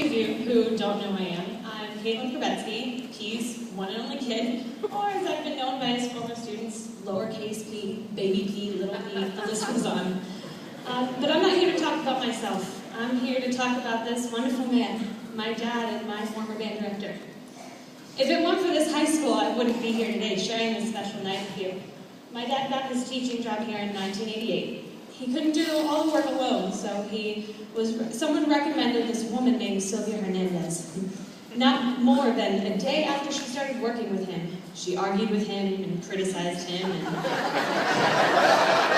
Of you who don't know who I am, I'm Perbetsky, P's one and only kid, or as I've been known by his former students, lowercase p, baby p, little p, the list goes on. But I'm not here to talk about myself. I'm here to talk about this wonderful man, my dad and my former band director. If it weren't for this high school, I wouldn't be here today sharing this special night with you. My dad got his teaching job here in 1988. He couldn't do all the work alone, so someone recommended this woman named Sylvia Hernandez. Not more than a day after she started working with him, she argued with him and criticized him, and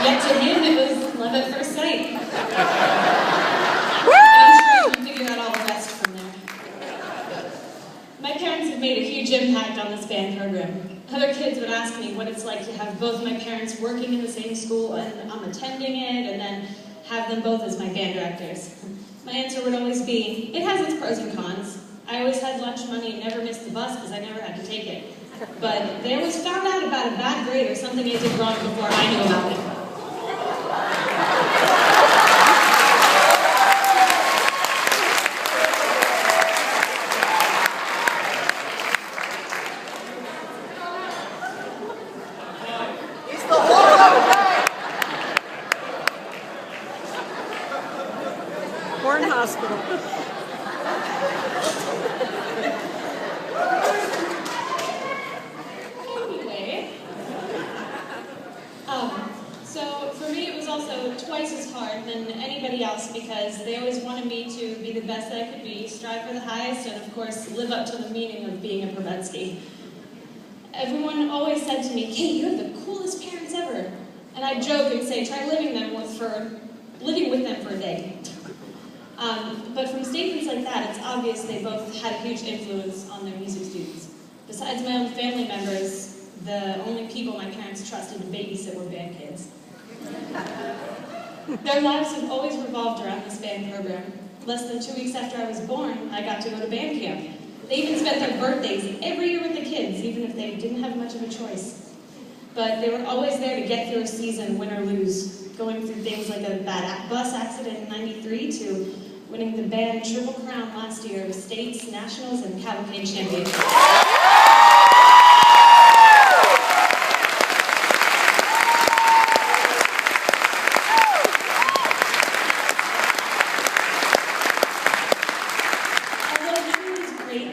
yet to him it was love at first sight. I'm sure you can figure out all the rest from there. My parents have made a huge impact on this band program. Other kids would ask me what it's like to have both my parents working in the same school and I'm attending it, and then have them both as my band directors. My answer would always be, it has its pros and cons. I always had lunch money and never missed the bus because I never had to take it. But they always found out about a bad grade or something I did wrong before I knew about it. Born hospital. Anyway, so for me it was also twice as hard than anybody else because they always wanted me to be the best that I could be, strive for the highest, and of course live up to the meaning of being a Perbetsky. Everyone always said to me, "Kate, you have the coolest parents ever." And I'd joke and say, try living with them for a day. But from statements like that, it's obvious they both had a huge influence on their music students. Besides my own family members, the only people my parents trusted to babysit were band kids. Their lives have always revolved around this band program. Less than 2 weeks after I was born, I got to go to band camp. They even spent their birthdays every year with the kids, even if they didn't have much of a choice. But they were always there to get through a season, win or lose, going through things like a bad bus accident in '93 to winning the band Triple Crown last year of states, nationals, and cavalcade championships. Although the dream was great,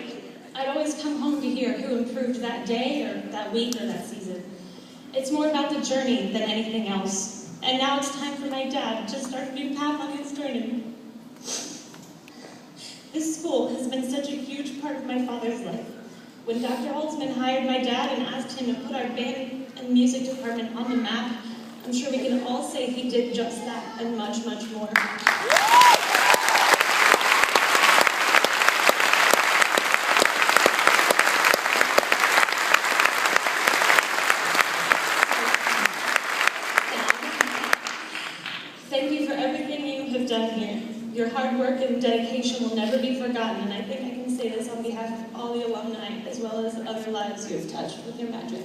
I'd always come home to hear who improved that day, or that week, or that season. It's more about the journey than anything else. And now it's time for my dad to start a new path on his journey. This school has been such a huge part of my father's life. When Dr. Holtzman hired my dad and asked him to put our band and music department on the map, I'm sure we can all say he did just that and much, much more. Thank you for everything you have done here. Your hard work and dedication will never be forgotten, and I think I can say this on behalf of all the alumni, as well as other lives you have touched with your magic.